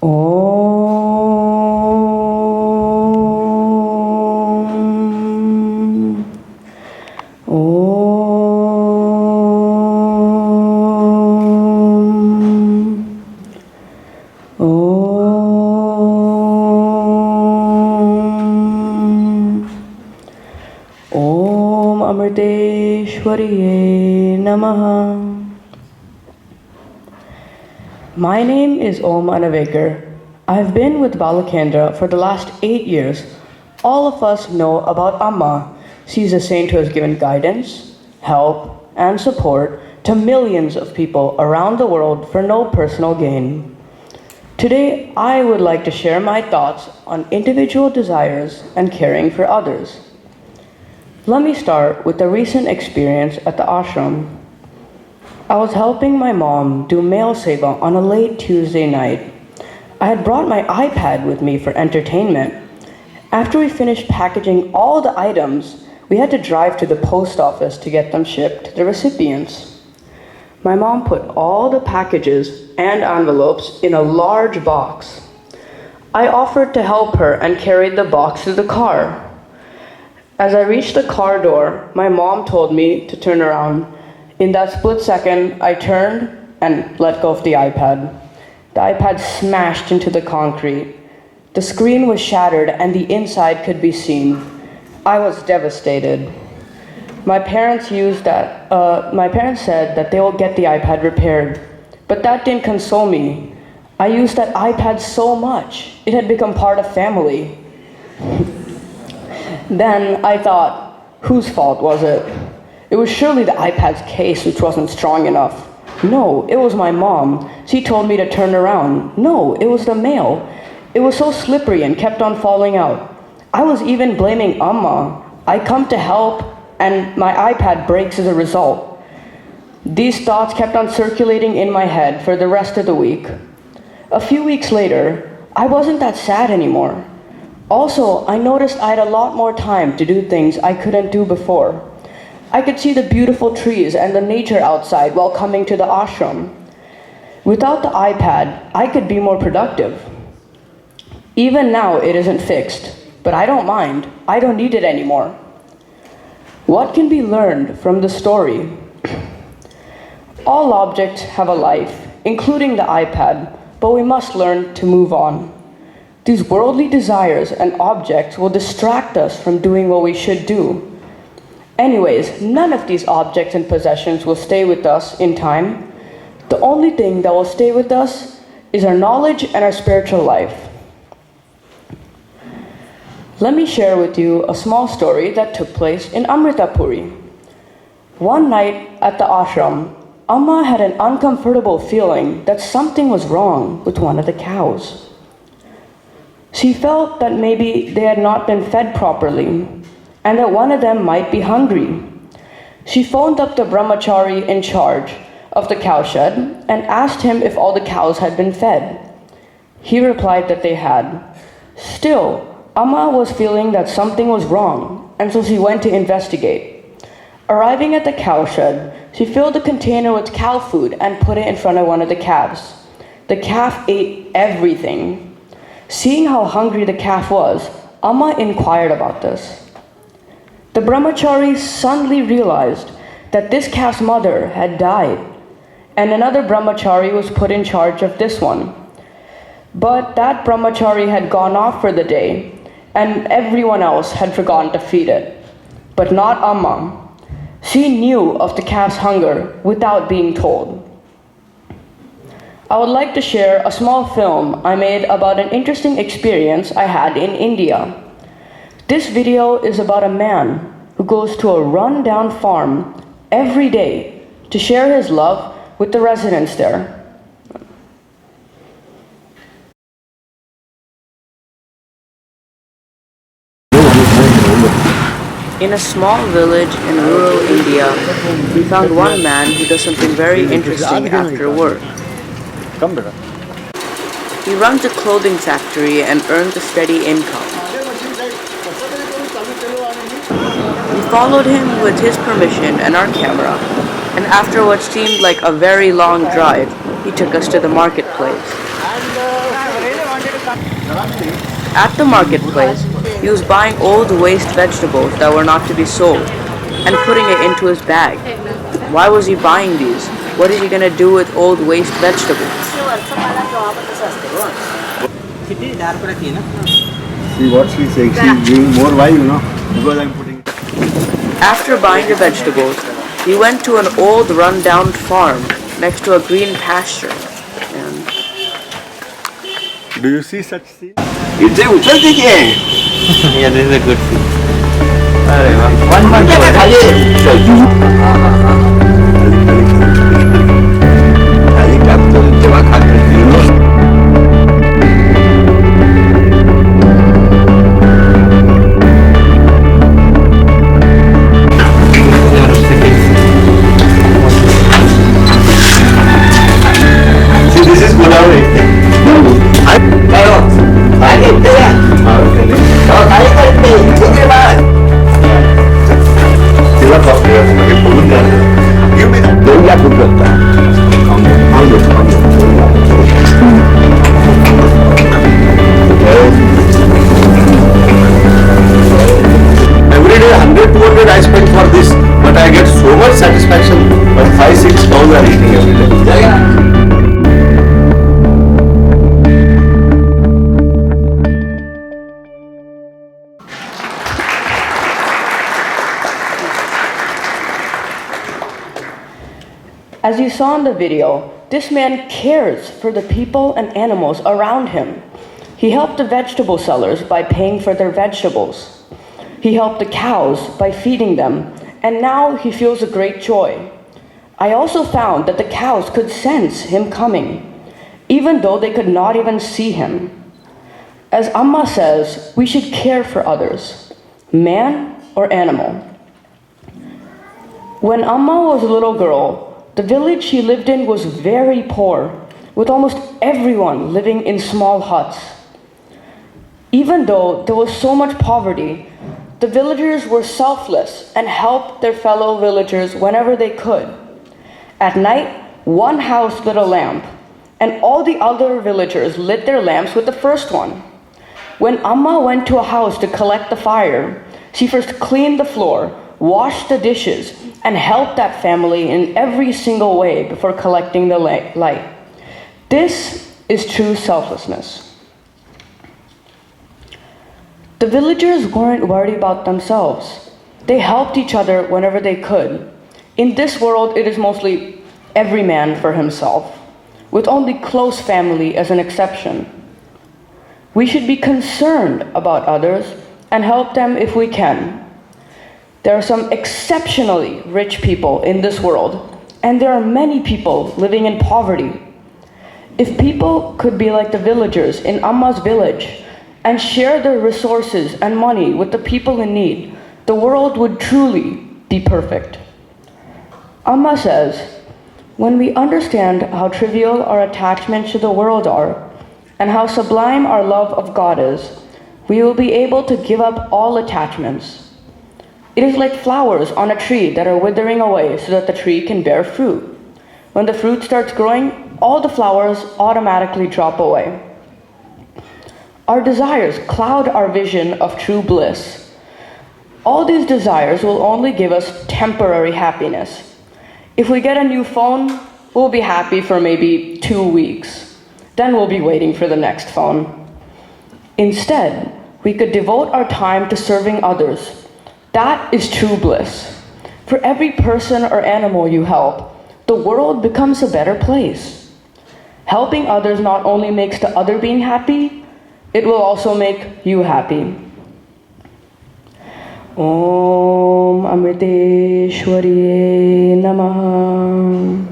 Om. Om. Om. Om Amriteshwariye Namaha. My name is Om Anavekar. I've been with Balakendra for the last 8 years. All of us know about Amma. She's a saint who has given guidance, help, and support to millions of people around the world for no personal gain. Today, I would like to share my thoughts on individual desires and caring for others. Let me start with a recent experience at the ashram. I was helping my mom do mail seva on a late Tuesday night. I had brought my iPad with me for entertainment. After we finished packaging all the items, we had to drive to the post office to get them shipped to the recipients. My mom put all the packages and envelopes in a large box. I offered to help her and carried the box to the car. As I reached the car door, my mom told me to turn around. In that split second, I turned and let go of the iPad. The iPad smashed into the concrete. The screen was shattered and the inside could be seen. I was devastated. My parents said that they will get the iPad repaired, but that didn't console me. I used that iPad so much. It had become part of family. Then I thought, whose fault was it? It was surely the iPad's case which wasn't strong enough. No, it was my mom. She told me to turn around. No, it was the mail. It was so slippery and kept on falling out. I was even blaming Amma. I come to help and my iPad breaks as a result. These thoughts kept on circulating in my head for the rest of the week. A few weeks later, I wasn't that sad anymore. Also, I noticed I had a lot more time to do things I couldn't do before. I could see the beautiful trees and the nature outside while coming to the ashram. Without the iPad, I could be more productive. Even now, it isn't fixed, but I don't mind. I don't need it anymore. What can be learned from the story? All objects have a life, including the iPad, but we must learn to move on. These worldly desires and objects will distract us from doing what we should do. Anyways, none of these objects and possessions will stay with us in time. The only thing that will stay with us is our knowledge and our spiritual life. Let me share with you a small story that took place in Amritapuri. One night at the ashram, Amma had an uncomfortable feeling that something was wrong with one of the cows. She felt that maybe they had not been fed properly, and that one of them might be hungry. She phoned up the brahmachari in charge of the cowshed and asked him if all the cows had been fed. He replied that they had. Still, Amma was feeling that something was wrong, and so she went to investigate. Arriving at the cowshed, she filled the container with cow food and put it in front of one of the calves. The calf ate everything. Seeing how hungry the calf was, Amma inquired about this. The brahmachari suddenly realized that this calf's mother had died, and another brahmachari was put in charge of this one. But that brahmachari had gone off for the day, and everyone else had forgotten to feed it. But not Amma. She knew of the calf's hunger without being told. I would like to share a small film I made about an interesting experience I had in India. This video is about a man who goes to a run-down farm every day to share his love with the residents there. In a small village in rural India, we found one man who does something very interesting after work. He runs a clothing factory and earns a steady income. We followed him with his permission and our camera, and after what seemed like a very long drive, he took us to the marketplace. At the marketplace, he was buying old waste vegetables that were not to be sold and putting it into his bag. Why was he buying these? What is he going to do with old waste vegetables? See what she's saying, she's giving more why, because I'm putting. After buying the vegetables, he went to an old run-down farm next to a green pasture. And Do you see such scene? It's a uchal thing. Yeah, this is a good scene. One month. See, this is Godavari. तिला म्हणजे बोलून दोन या खूप Every day 100-200 I spend for this, but I get so much satisfaction. But 5-6 cows are eating every day. as you saw in the video, this man cares for the people and animals around him. He helped the vegetable sellers by paying for their vegetables. He helped the cows by feeding them, and now he feels a great joy. I also found that the cows could sense him coming, even though they could not even see him. As Amma says, we should care for others, man or animal. When Amma was a little girl, the village she lived in was very poor, with almost everyone living in small huts. Even though there was so much poverty, the villagers were selfless and helped their fellow villagers whenever they could. At night, one house lit a lamp, and all the other villagers lit their lamps with the first one. When Amma went to a house to collect the fire, she first cleaned the floor, washed the dishes, and helped that family in every single way before collecting the light. This is true selflessness. The villagers weren't worried about themselves. They helped each other whenever they could. In this world, it is mostly every man for himself, with only close family as an exception. We should be concerned about others and help them if we can. There are some exceptionally rich people in this world, and there are many people living in poverty. If people could be like the villagers in Amma's village and share their resources and money with the people in need, the world would truly be perfect. Amma says, when we understand how trivial our attachments to the world are, and how sublime our love of God is, we will be able to give up all attachments. It is like flowers on a tree that are withering away so that the tree can bear fruit. When the fruit starts growing, all the flowers automatically drop away. Our desires cloud our vision of true bliss. All these desires will only give us temporary happiness. If we get a new phone, we'll be happy for maybe 2 weeks. Then we'll be waiting for the next phone. Instead, we could devote our time to serving others. That is true bliss. For every person or animal you help, the world becomes a better place. Helping others not only makes the other being happy, it will also make you happy. Om Amriteshwariye Namaha.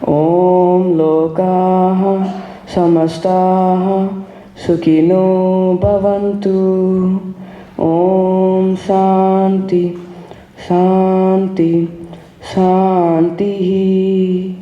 Om Lokaha Samastaha Sukhino Bhavantu. Om Shanti Shanti Shanti.